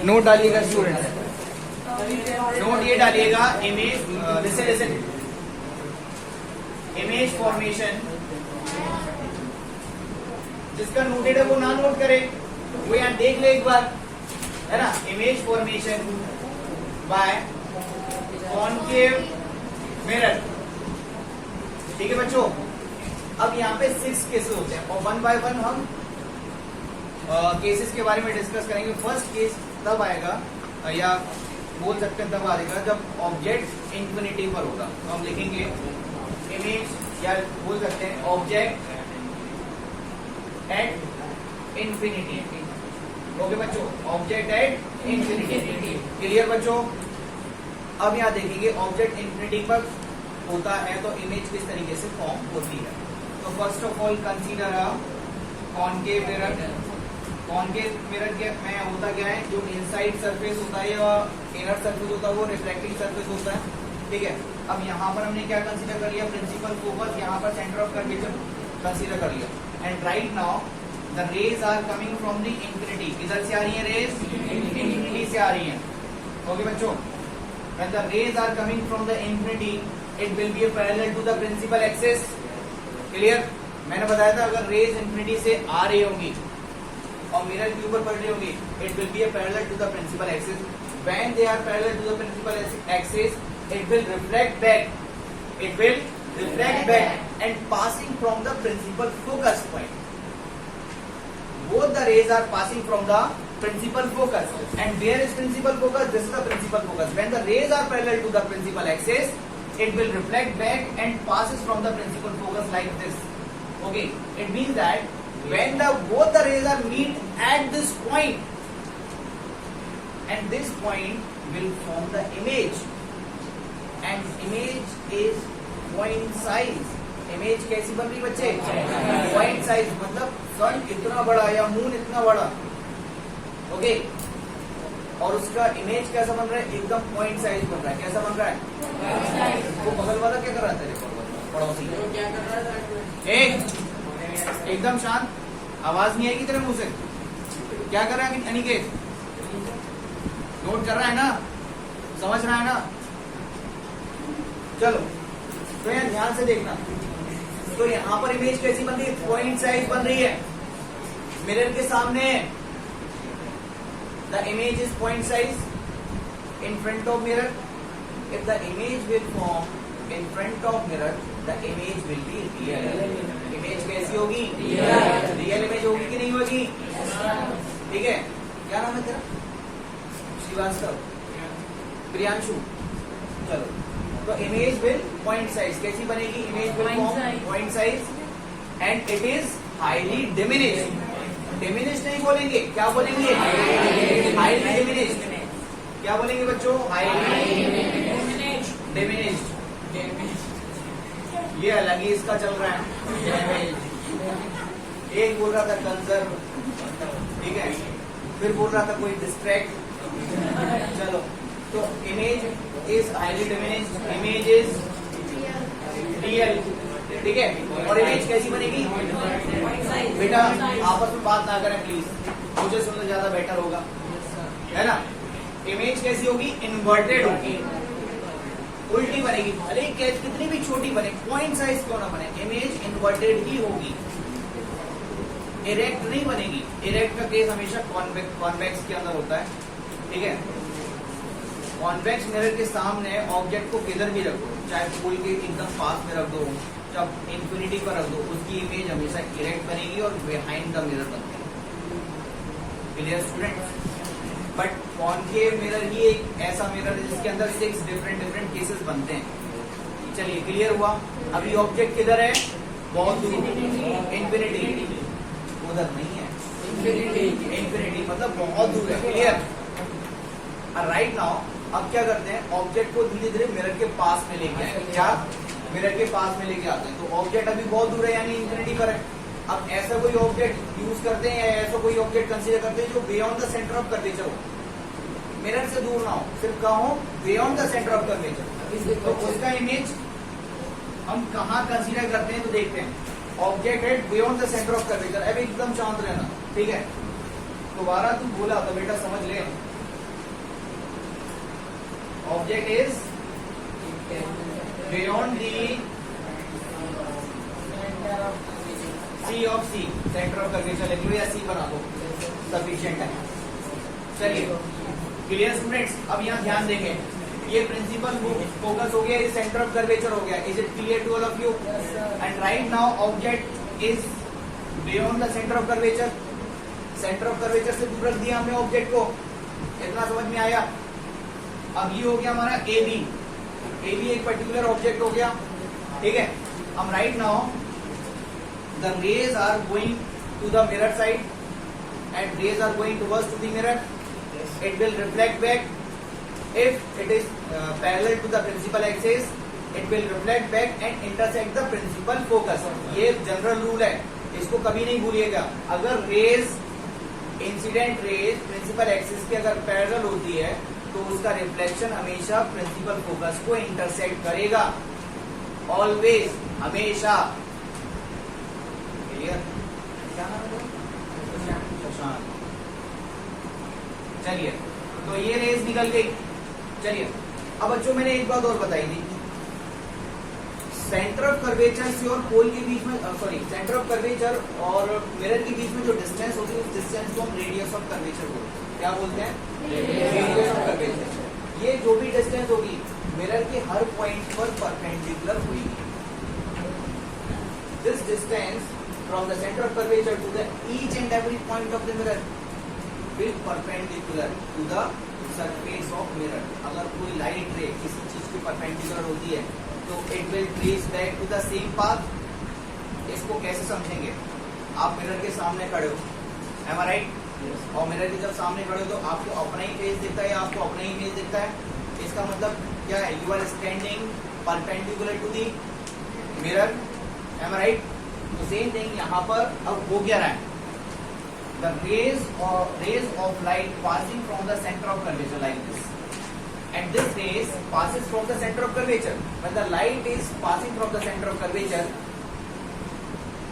Note डालिएगा student, note ये डालिएगा इमेज, लिसन इमेज फॉर्मेशन, जिसका नोटेड है वो ना नोट करे, वो यहाँ देख ले एक बार, है ना। Image formation by concave mirror, ठीक है बच्चों। अब यहाँ पे 6 केसेस होते हैं और 1 बाय 1 हम केसेस के बारे में डिस्कस करेंगे। फर्स्ट केस तब आएगा या बोल सकते हैं तब आएगा जब ऑब्जेक्ट इंफिनिटी पर होगा। तो हम लिखेंगे इमेज या बोल सकते हैं ऑब्जेक्ट एट इंफिनिटी। ओके बच्चों, ऑब्जेक्ट एट इंफिनिटी, क्लियर बच्चों। अब यहाँ देखेंगे ऑब्जेक्ट इंफिनिटी पर होता है तो इमेज किस तरीके से फॉर्म होती है। तो first of all consider concave mirror. Concave mirror में होता क्या है, जो इनसाइड सरफेस होता है या इनर सरफेस होता है वो रिफ्लेक्टिंग सरफेस होता है, ठीक है। अब यहाँ पर हमने क्या कंसीडर कर लिया, प्रिंसिपल फोकस, यहाँ पर सेंटर ऑफ कर्वेचर कंसीडर कर लिया। And right now the rays are coming from the infinity. किधर से आ रही है रेज? इंफिनिटी से आ रही है। ओके बच्चों, when the rays are coming from the infinity it will be parallel to the principal axis, clear। मैंने बताया था अगर रेज इंफिनिटी से आ रही होंगी और मिरर के ऊपर पड़ रही होंगी it will be parallel to the principal axis। when they are parallel to the principal axis it will reflect back and passing from the principal focus point। both the rays are passing from the principal focus, and where is principal focus? This is the principal focus। when the rays are parallel to the principal axis it will reflect back and passes from the principal focus like this। okay, it means that when both the rays are meet at this point and this point will form the image, and image is point size। Image कैसी बन रही बच्चे? Point size, मतलब सन इतना बड़ा या moon इतना बड़ा, ओके। और उसका इमेज कैसा बन रहा है? एकदम पॉइंट साइज बन रहा है। कैसा बन रहा है? वो बगल वाला क्या कर रहा था? पड़ोसी क्या कर रहा था? एकदम शांत, आवाज नहीं आएगी तेरे मुंह से। क्या कर रहा है अनिकेत? नोट कर रहा है ना? समझ रहा है ना? चलो तो यहाँ ध्यान से देखना। तो यहाँ पर इमेज कैसी बन रही है? पॉइंट साइज बन रही है, मिरर के सामने। The image is point size in front of mirror. If the image will form in front of mirror the image will be real. Image कैसी होगी? रियल इमेज होगी कि नहीं होगी? ठीक है। क्या नाम है तेरा? श्रीवास्तव, प्रियांशु। चलो, तो इमेज विल पॉइंट साइज कैसी बनेगी? Image will form point size and it is highly diminished. Diminished नहीं बोलेंगे, क्या बोलेंगे? Highly diminished. क्या बोलेंगे बच्चों? Highly diminished. ये अलग ही इसका चल रहा है। एक बोल रहा था कंजर्व, ठीक है, फिर बोल रहा था कोई डिस्ट्रैक्ट। चलो, तो image is highly diminished, image is real, ठीक है। और इमेज कैसी बनेगी? बेटा आपस में बात ना करें प्लीज, मुझे सुनना ज्यादा बेटर होगा, है ना। इमेज कैसी होगी? इन्वर्टेड होगी, उल्टी बनेगी। भले कितनी भी छोटी बने, पॉइंट साइज क्यों ना बने, इमेज इन्वर्टेड ही होगी, इरेक्ट नहीं बनेगी। इरेक्ट का केस हमेशा कॉन्वेक्स के अंदर होता है, ठीक है। कॉन्वेक्स मिरर के सामने ऑब्जेक्ट को किधर भी रखो, चाहे फूल के एकदम पास में रख दो, जब इंफिनिटी पर रख दो, उसकी इमेज हमेशा इरेक्ट बनेगी और बिहाइंड द मिरर बनती है। Clear student? But concave mirror ही एक ऐसा मिरर है जिसके अंदर 6 डिफरेंट केसेस बनते हैं। चलिए, क्लियर हुआ। अभी ऑब्जेक्ट किधर है? बहुत दूर, इंफिनिटी। उधर नहीं है, इंफिनिटी मतलब बहुत दूर है। क्लियर? राइट नाउ अब क्या करते हैं, ऑब्जेक्ट को धीरे धीरे मिरर के पास में लेके आए। क्या? मिरर के पास में लेके आते हैं। तो ऑब्जेक्ट अभी बहुत दूर है, यानी इंफिनिटी पर है। अब ऐसा कोई ऑब्जेक्ट यूज करते हैं या ऐसा कोई ऑब्जेक्ट कंसीडर करते हैं जो beyond the centre of curvature हो, मिरर से दूर ना हो, सिर्फ कहाँ हो? Beyond the centre of curvature. तो उसका इमेज हम कहाँ कंसीडर करते हैं? तो देखते हैं, ऑब्जेक्ट है beyond the centre of curvature. अब एकदम शांत रहना, ठीक है। दोबारा तू बोला तो बेटा समझ ले, object is beyond the C of C, centre of curvature लिख लो या सी बना दो, सफिशिएंट है। चलिए क्लियर स्टूडेंट्स, अब यहाँ ध्यान देंगे, ये प्रिंसिपल फोकस हो गया, ये सेंटर ऑफ कर्वेचर हो गया। Is it clear to all of you? And right now object is beyond the centre of curvature, centre of curvature से दूर रख दिया हमने ऑब्जेक्ट को, इतना समझ में आया? अब ये हो गया हमारा ए बी एक पर्टिकुलर ऑब्जेक्ट हो गया, ठीक है। हम right now the rays are going to the mirror side and rays are going towards to the mirror, it will reflect back. If it is parallel to the principal axis, it will reflect back and intersect the principal focus. ये general rule है, इसको कभी नहीं भूलिएगा। अगर rays, incident rays principal axis के अगर parallel होती है तो उसका रिफ्लेक्शन हमेशा प्रिंसिपल फोकस को इंटरसेक्ट करेगा, ऑलवेज, हमेशा। क्लियर? क्या नाम है? शशांक। चलिए, तो ये रेज निकल गई। चलिए अब बच्चों मैंने एक बात और बताई थी, सेंटर ऑफ कर्वेचर से और पोल के बीच में, सॉरी, सेंटर ऑफ कर्वेचर और मिरर के बीच में जो डिस्टेंस होती है उस डिस्टेंस को हम रेडियस ऑफ कर्वेचर बोलते हैं। क्या बोलते हैं? Radius of curvature. ये जो भी डिस्टेंस होगी मिरर के हर पॉइंट पर परपेंडिकुलर होगी। This distance from the centre of curvature to the each and every point of the mirror will perpendicular to the surface of mirror. अगर कोई लाइट रे किसी चीज की परपेंडिकुलर होती है तो it will trace back to the same path. इसको कैसे समझेंगे? आप मिरर के सामने खड़े हो, am I right? और मिरर के जब सामने खड़े हो तो आपको अपना ही फेस दिखता है या आपको अपना ही इमेज दिखता है? इसका मतलब क्या है? You are standing perpendicular to the mirror, am I right? तो सेम थिंग यहाँ पर अब हो क्या रहा है? The rays of light passing from the center of curvature like this, and this rays passes from the center of curvature. When the light is passing from the center of curvature,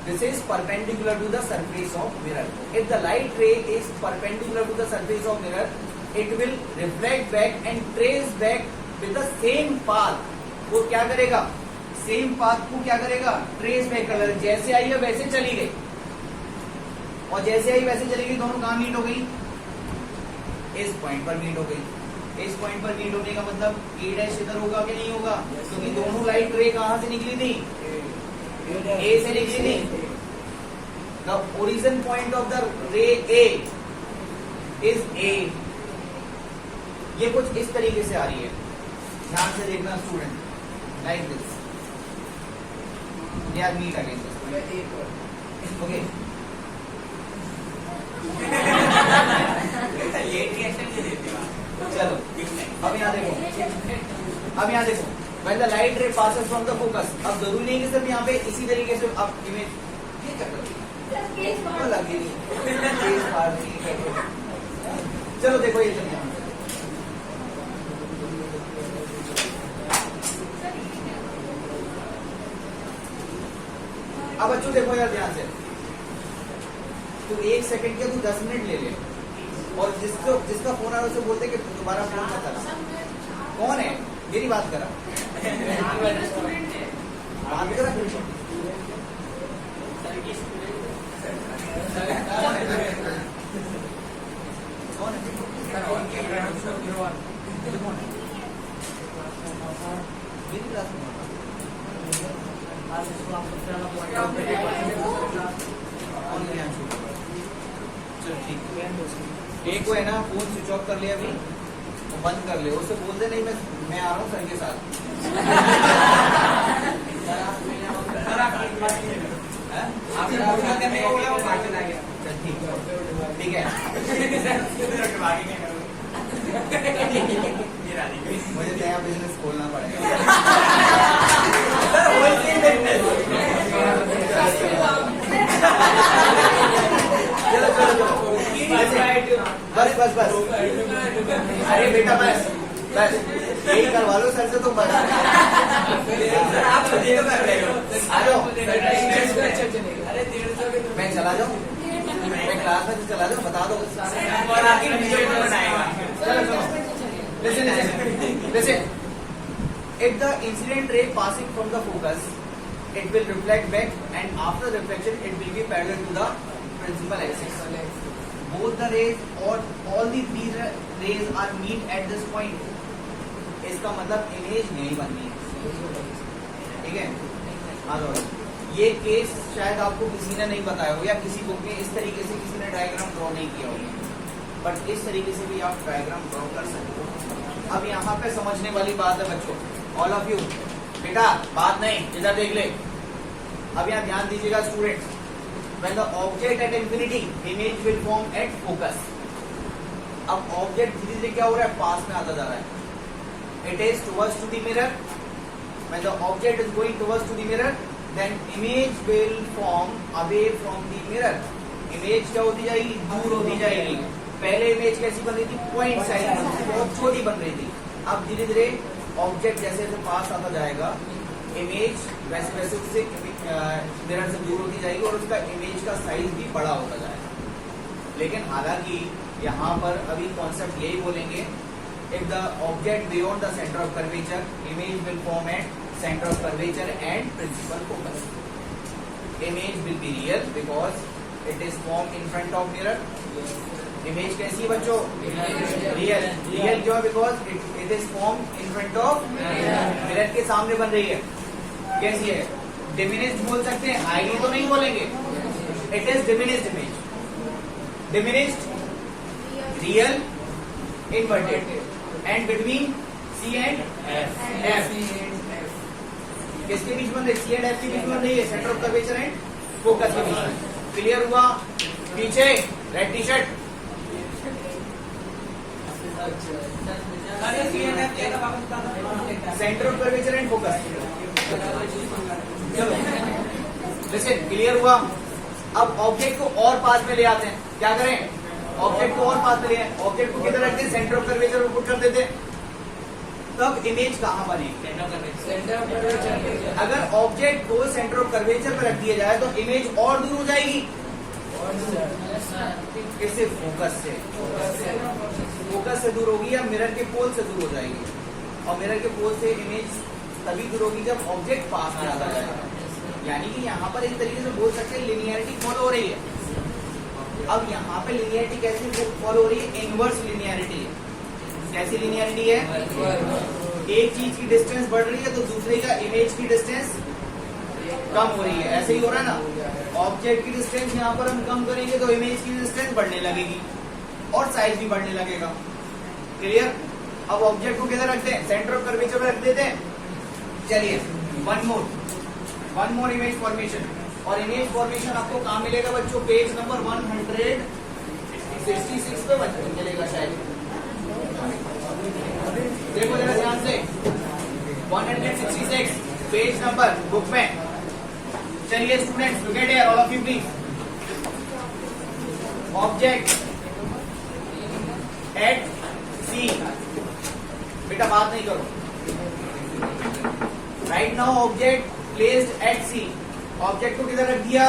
this is perpendicular to the surface of mirror. If the light ray is perpendicular to the surface of mirror, it will reflect back and trace back with the same path. वो क्या करेगा? Same path को क्या करेगा? Trace back करेगा। जैसे आई है वैसे चली गई, और जैसे ही वैसे चलेगी, दोनों कहाँ मीट हो गई? इस पॉइंट पर मीट हो गई। इस पॉइंट पर मीट होने का मतलब ए डैश इधर होगा कि नहीं होगा? क्योंकि दोनों लाइट रे कहाँ से निकली थी? ए से निकली थी। The origin point of the रे ए इज ए। ये कुछ इस तरीके से आ रही है, ध्यान से देखना student, like this. They are meet again, okay. चलो अब यहाँ देखो, अब यहाँ देखो, when the light ray passes from the focus, अब जरूरी नहीं कि सिर्फ यहाँ पे इसी तरीके से आप इमेज ये कर लो, लगे चलो देखो ये चलिए। अब बच्चों देखो यार ध्यान से, तो 1 सेकंड के तू 10 मिनट ले ले, और जिसका फोन आ रहा है उसे बोलते कि दोबारा फोन मत करा। कौन है? मेरी बात करा, बात करा। कौन एक को है ना फोन स्विच ऑफ कर लिया, अभी वो बंद कर ले, उससे बोल दे नहीं मैं आ रहा हूँ सर के साथ। ठीक है मुझे नया बिजनेस खोलना पड़ेगा। चलो चलो चलो बस बस बस, अरे बेटा बस बस यही करवा लो सर से, तुम बता आ जाओ। मैं चला जाऊँ, मैं क्लास में चला जाऊँ, बता दो। चलो चलो listen listen Listen, if the incident ray passing from the focus, it will reflect back, and after reflection, it will be parallel to the principal axis. Both the rays or all the three rays are meet at this point. इसका मतलब image नहीं बननी है, ठीक है। हाँ, ये case शायद आपको किसी ने नहीं बताया हो, या किसी बुक में इस तरीके से किसी ने डायग्राम ड्रॉ नहीं किया होगा, बट इस तरीके से भी आप डायग्राम ड्रॉ कर सकते हो। अब यहाँ पे समझने वाली बात है बच्चों, ऑल ऑफ यू, बेटा बात नहीं, इधर देख ले। अब यहाँ ध्यान दीजिएगा students, when the object at infinity, image will form at focus. अब ऑब्जेक्ट धीरे धीरे क्या हो रहा है, पास में आता जा रहा है। It is towards to the mirror. When the object is going towards to the mirror, then image will form away from the mirror. Image क्या होती जाएगी, दूर होती जाएगी। पहले इमेज कैसी बन रही थी, पॉइंट साइज बहुत छोटी बन रही थी। अब धीरे धीरे ऑब्जेक्ट जैसे जैसे पास आता जाएगा, इमेज वैसे वैसे उससे मिरर से दूर होती जाएगी और उसका इमेज का साइज भी बड़ा होता जाएगा। लेकिन हालांकि यहाँ पर अभी कॉन्सेप्ट यही बोलेंगे, if the object beyond the center of curvature, image will form at center of curvature and principal focus. Image will be real because it is formed in front of mirror. Image कैसी है बच्चों, real. Real क्यों है, because it is form in front of mirror के सामने बन रही है। कैसी है, डिमिनिश्ड बोल सकते हैं, हाईली तो नहीं बोलेंगे। It is diminished image, diminished, real, inverted, and between C and F. किसके बीच बन रही है, सी एंड एफ के बीच बन रही है, centre of curvature and focus के बीच में। क्लियर हुआ। पीछे red T shirt, centre of curvature and focus. चलो लिसन, क्लियर हुआ। अब ऑब्जेक्ट को और पास में ले आते हैं, क्या करें, ऑब्जेक्ट को और पास में ले आए, ऑब्जेक्ट को किधर रखते हैं, सेंटर ऑफ कर्वेचर पर पुट कर देते हैं। तब इमेज कहाँ बनेगी, सेंटर ऑफ कर्वेचर। अगर ऑब्जेक्ट को सेंटर ऑफ कर्वेचर पर रख दिया जाए तो इमेज और दूर हो जाएगी। किससे, फोकस से। फोकस से दूर होगी या मिरर के पोल से दूर हो जाएगी। और मिरर के पोल से इमेज तभी दूर होगी जब ऑब्जेक्ट पास में आता जाएगा। यानी कि यहाँ पर एक तरीके से बोल सकते हैं लिनियरिटी फॉलो हो रही है। अब यहाँ पे लिनियरिटी कैसे फॉलो हो रही है, इनवर्स लिनियरिटी है। कैसी लिनियरिटी है, एक चीज की डिस्टेंस बढ़ रही है तो दूसरे का इमेज की डिस्टेंस कम हो रही है। ऐसे ही हो रहा है ना, ऑब्जेक्ट की डिस्टेंस यहाँ पर हम कम करेंगे तो इमेज की डिस्टेंस बढ़ने लगेगी और साइज भी बढ़ने लगेगा। क्लियर। अब ऑब्जेक्ट को किधर रखते हैं, सेंटर ऑफ कर्वेचर पर रख देते हैं। चलिए वन मोर इमेज फॉर्मेशन। और इमेज फॉर्मेशन आपको कहाँ मिलेगा बच्चों, पेज नंबर 166 पे मिलेगा शायद। देखो जरा ध्यान से, 166 पेज नंबर बुक में। चलिए students, look at here, all of you please. Object at C, बेटा बात नहीं करो। Right now object placed at C, object को किधर रख दिया,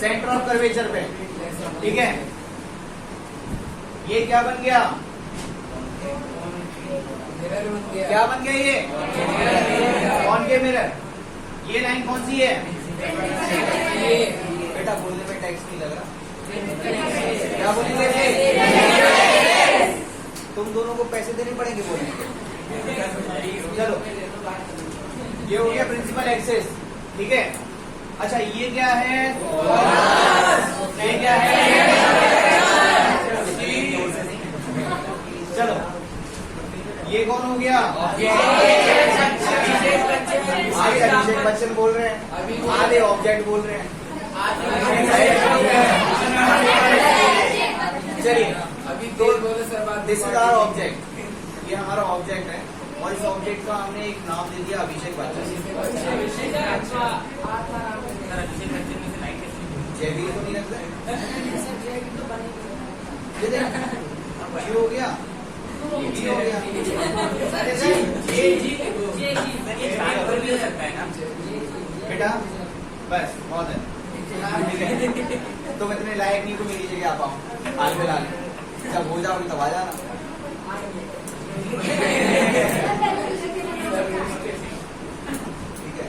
सेंटर ऑफ कर्वेचर पे, ठीक है। ये क्या बन गया, क्या बन गया, ये कौन के मिरर। ये लाइन कौन सी है, बेटा बोलने में टेक्स्ट नहीं लग रहा, क्या बोलेंगे, तुम दोनों को पैसे देने पड़ेंगे बोलने के। चलो ये हो गया प्रिंसिपल एक्सेस, ठीक है। अच्छा ये क्या है, ये क्या है, चलो ये कौन हो गया, अभिषेक बच्चन बोल रहे हैं, आधे ऑब्जेक्ट बोल रहे हैं। चलिए अभी तो दिस इज आवर ऑब्जेक्ट, ये हमारा ऑब्जेक्ट है और इस ऑब्जेक्ट का हमने एक नाम दे दिया अभिषेक बच्चन। जयवीर तो नहीं लगता है, ये हो गया, ये हो गया, बेटा बस बहुत है। तुम इतने लायक नहीं तो मेरी जगह आ पाओ, हाल फिलहाल जब हो जाओगे तब आ जाना। ठीक है,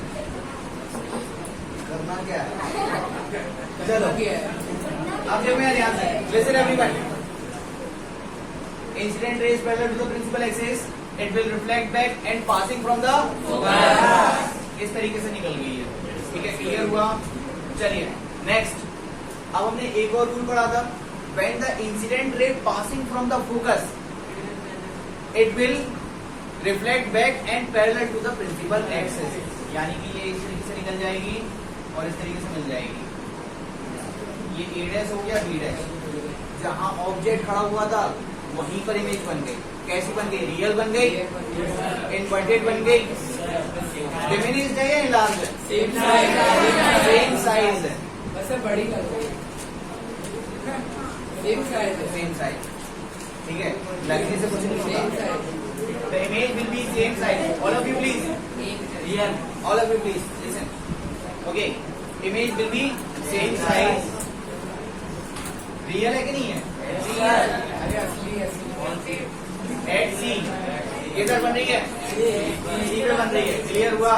करना क्या है? चलो अब जब मैं ध्यान से listen everyone, incident rays parallel to the principal axis, it will reflect back and passing from the focus. इस तरीके से निकल गई है। ठीक है, क्लियर हुआ? चलिए नेक्स्ट, अब हमने एक और रूल पढ़ा था, when the incident ray passing from the focus it will reflect back and parallel to the principal axis, यानी कि ये इस तरीके से निकल जाएगी और इस तरीके से मिल जाएगी। ये ए डैश हो गया, बी डैश, जहां ऑब्जेक्ट खड़ा हुआ था वहीं पर इमेज बन गई। कैसी बन गई? रियल बन गई, इन्वर्टेड बन गई, डिमिनिश्ड है या इनलार्ज है? सेम साइज है, बस बड़ी कर दो, सेम साइज है, सेम साइज। ठीक है, लगने से कुछ नहीं होता। The image will be same size. All of you please, real, all of you please listen. Okay, image will be same size. Real है कि नहीं है? अरे असली एट सी किधर बन रही है? सी पे बन रही है। क्लियर हुआ?